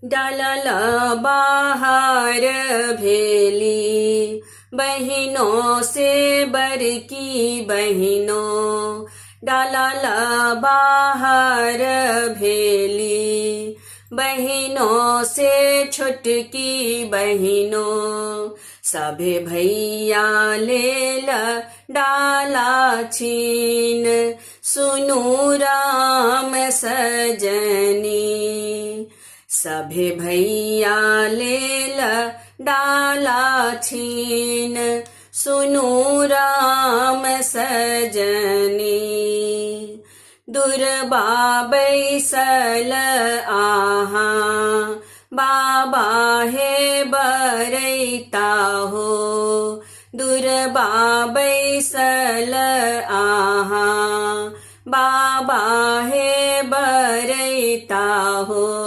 डालला बाहर भेली बहिनों से बड़की बहिनों, डालला बाहर भेली बहिनों से छोटकी बहिनों। सभे भैया लेला डाला छीन, सुनु राम सजनी। सभे भैया लेला डाला छीन, सुनु राम सजनी। दुर्बा बैसल आहा, बाबा हे बरैता हो। दुर्बा बैसल आहा, बाबा हे बरैता हो।